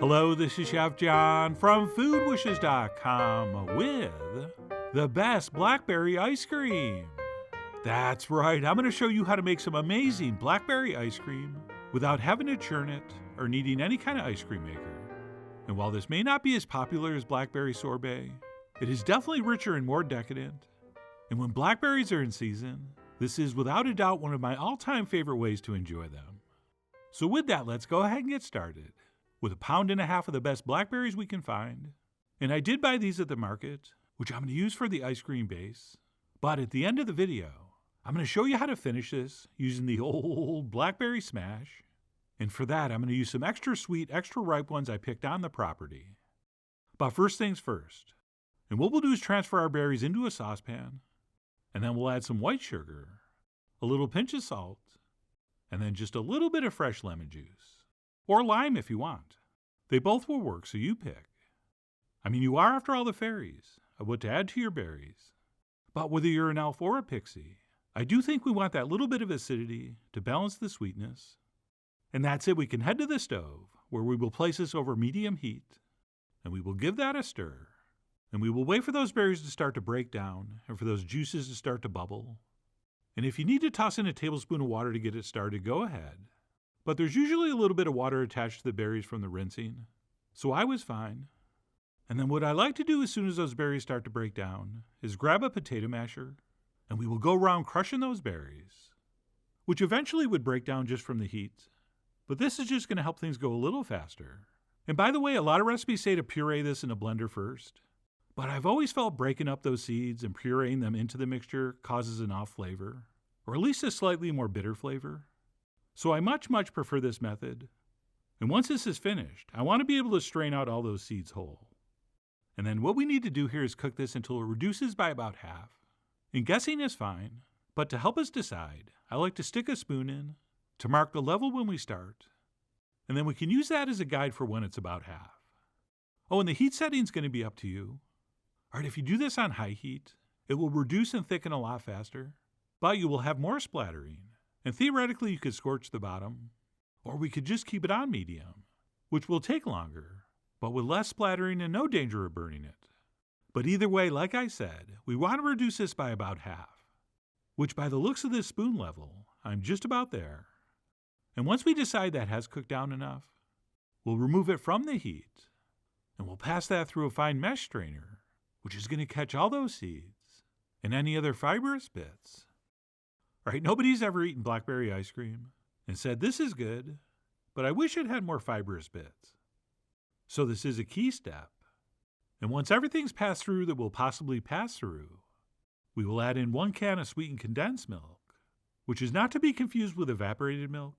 Hello, this is Chef John from foodwishes.com with the best blackberry ice cream. That's right, I'm going to show you how to make some amazing blackberry ice cream without having to churn it or needing any kind of ice cream maker. And while this may not be as popular as blackberry sorbet, it is definitely richer and more decadent. And when blackberries are in season, this is without a doubt one of my all-time favorite ways to enjoy them. So with that, let's go ahead and get started. With 1.5 pounds of the best blackberries we can find. And I did buy these at the market, which I'm going to use for the ice cream base. But at the end of the video, I'm going to show you how to finish this using the old blackberry smash. And for that, I'm going to use some extra sweet, extra ripe ones I picked on the property. But first things first. And what we'll do is transfer our berries into a saucepan. And then we'll add some white sugar, a little pinch of salt, and then just a little bit of fresh lemon juice. Or lime if you want. They both will work, so you pick. I mean, you are, after all, the fairies of what to add to your berries. But whether you're an elf or a pixie, I do think we want that little bit of acidity to balance the sweetness. And that's it. We can head to the stove, where we will place this over medium heat, and we will give that a stir. And we will wait for those berries to start to break down and for those juices to start to bubble. And if you need to toss in a tablespoon of water to get it started, go ahead. But there's usually a little bit of water attached to the berries from the rinsing, so I was fine. And then what I like to do as soon as those berries start to break down is grab a potato masher, and we will go around crushing those berries, which eventually would break down just from the heat. But this is just going to help things go a little faster. And by the way, a lot of recipes say to puree this in a blender first, but I've always felt breaking up those seeds and pureeing them into the mixture causes an off flavor, or at least a slightly more bitter flavor. So I much prefer this method. And once this is finished, I want to be able to strain out all those seeds whole. And then what we need to do here is cook this until it reduces by about half. And guessing is fine, but to help us decide, I like to stick a spoon in to mark the level when we start. And then we can use that as a guide for when it's about half. Oh, and the heat setting is going to be up to you. All right, if you do this on high heat, it will reduce and thicken a lot faster, but you will have more splattering. And theoretically, you could scorch the bottom, or we could just keep it on medium, which will take longer, but with less splattering and no danger of burning it. But either way, like I said, we want to reduce this by about half, which by the looks of this spoon level, I'm just about there. And once we decide that has cooked down enough, we'll remove it from the heat, and we'll pass that through a fine mesh strainer, which is going to catch all those seeds and any other fibrous bits. Right, nobody's ever eaten blackberry ice cream and said, this is good, but I wish it had more fibrous bits. So this is a key step. And once everything's passed through that will possibly pass through, we will add in 1 can of sweetened condensed milk, which is not to be confused with evaporated milk.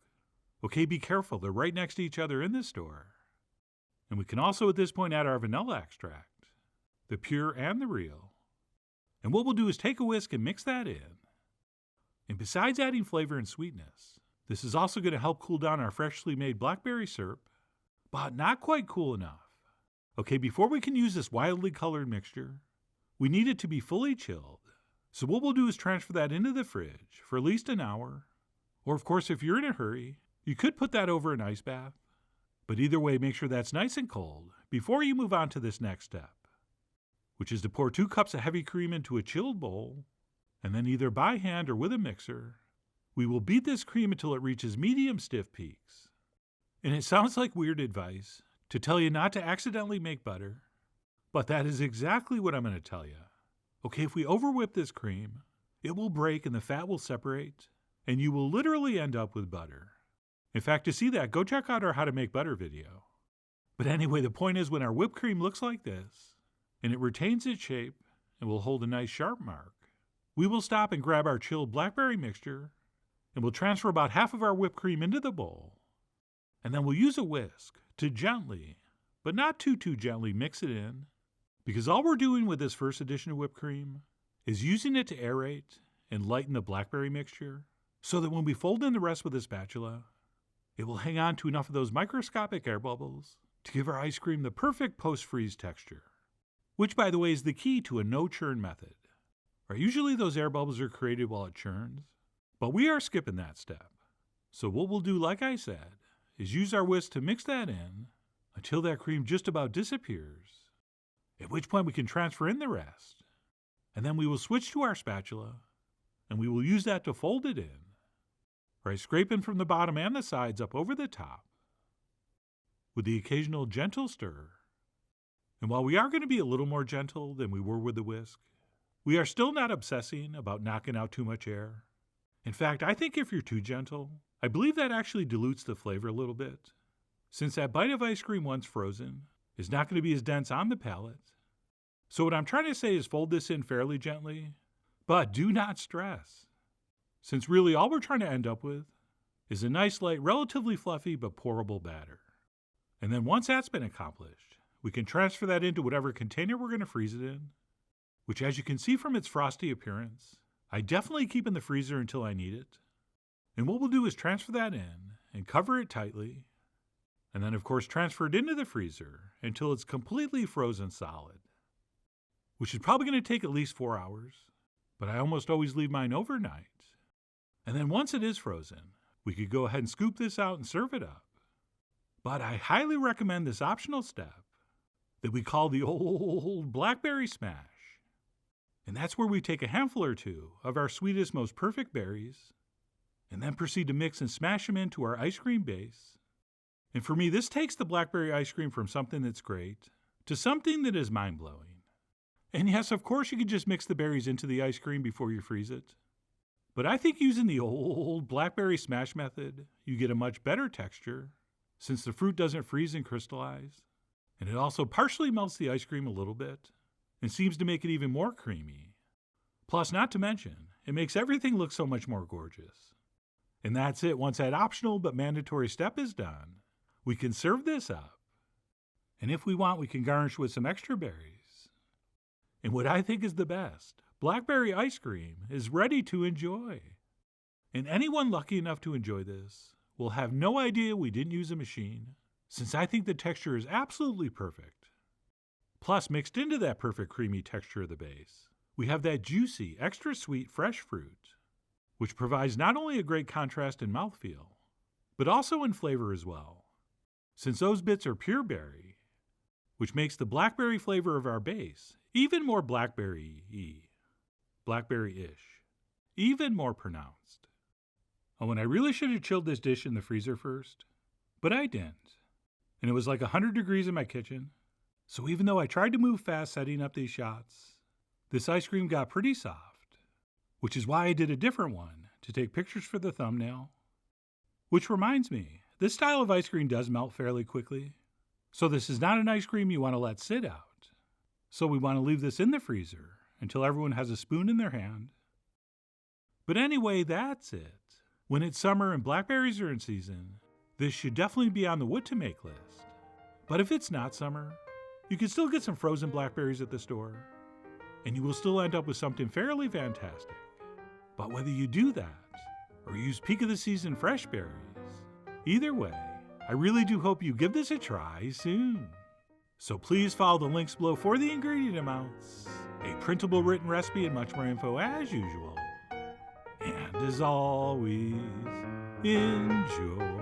Okay, be careful, they're right next to each other in the store. And we can also at this point add our vanilla extract, the pure and the real. And what we'll do is take a whisk and mix that in. And besides adding flavor and sweetness, this is also going to help cool down our freshly made blackberry syrup, but not quite cool enough. Okay, before we can use this wildly colored mixture, we need it to be fully chilled. So what we'll do is transfer that into the fridge for at least an hour. Or of course, if you're in a hurry, you could put that over an ice bath. But either way, make sure that's nice and cold before you move on to this next step, which is to pour 2 cups of heavy cream into a chilled bowl. And then either by hand or with a mixer, we will beat this cream until it reaches medium stiff peaks. And it sounds like weird advice to tell you not to accidentally make butter, but that is exactly what I'm going to tell you. Okay, if we overwhip this cream, it will break and the fat will separate, and you will literally end up with butter. In fact, to see that, go check out our How to Make Butter video. But anyway, the point is when our whipped cream looks like this, and it retains its shape and will hold a nice sharp mark, we will stop and grab our chilled blackberry mixture, and we'll transfer about half of our whipped cream into the bowl. And then we'll use a whisk to gently, but not too gently, mix it in, because all we're doing with this first addition of whipped cream is using it to aerate and lighten the blackberry mixture, so that when we fold in the rest with a spatula, it will hang on to enough of those microscopic air bubbles to give our ice cream the perfect post-freeze texture, which, by the way, is the key to a no-churn method. Usually those air bubbles are created while it churns, but we are skipping that step. So what we'll do, like I said, is use our whisk to mix that in until that cream just about disappears, at which point we can transfer in the rest. And then we will switch to our spatula, and we will use that to fold it in, by scraping from the bottom and the sides up over the top, with the occasional gentle stir. And while we are going to be a little more gentle than we were with the whisk, we are still not obsessing about knocking out too much air. In fact, I think if you're too gentle, I believe that actually dilutes the flavor a little bit, since that bite of ice cream once frozen is not going to be as dense on the palate. So what I'm trying to say is fold this in fairly gently, but do not stress, since really all we're trying to end up with is a nice, light, relatively fluffy but pourable batter. And then once that's been accomplished, we can transfer that into whatever container we're going to freeze it in, which, as you can see from its frosty appearance, I definitely keep in the freezer until I need it. And what we'll do is transfer that in and cover it tightly, and then of course transfer it into the freezer until it's completely frozen solid, which is probably going to take at least 4 hours, but I almost always leave mine overnight. And then once it is frozen, we could go ahead and scoop this out and serve it up. But I highly recommend this optional step that we call the old blackberry smash. And that's where we take a handful or two of our sweetest, most perfect berries, and then proceed to mix and smash them into our ice cream base. And for me, this takes the blackberry ice cream from something that's great to something that is mind-blowing. And yes, of course, you can just mix the berries into the ice cream before you freeze it. But I think using the old blackberry smash method, you get a much better texture, since the fruit doesn't freeze and crystallize. And it also partially melts the ice cream a little bit, and seems to make it even more creamy. Plus, not to mention, it makes everything look so much more gorgeous. And that's it. Once that optional but mandatory step is done, we can serve this up. And if we want, we can garnish with some extra berries. And what I think is the best, blackberry ice cream is ready to enjoy. And anyone lucky enough to enjoy this will have no idea we didn't use a machine, since I think the texture is absolutely perfect. Plus, mixed into that perfect creamy texture of the base, we have that juicy, extra sweet, fresh fruit, which provides not only a great contrast in mouthfeel, but also in flavor as well, since those bits are pure berry, which makes the blackberry flavor of our base even more blackberry-y, blackberry-ish, even more pronounced. Oh, and I really should have chilled this dish in the freezer first, but I didn't, and it was like 100 degrees in my kitchen. So even though I tried to move fast setting up these shots, this ice cream got pretty soft, which is why I did a different one to take pictures for the thumbnail. Which reminds me, this style of ice cream does melt fairly quickly, so this is not an ice cream you want to let sit out. So we want to leave this in the freezer until everyone has a spoon in their hand. But anyway, that's it. When it's summer and blackberries are in season, this should definitely be on the what to make list. But if it's not summer, you can still get some frozen blackberries at the store, and you will still end up with something fairly fantastic. But whether you do that, or use peak of the season fresh berries, either way, I really do hope you give this a try soon. So please follow the links below for the ingredient amounts, a printable written recipe, and much more info as usual. And as always, enjoy.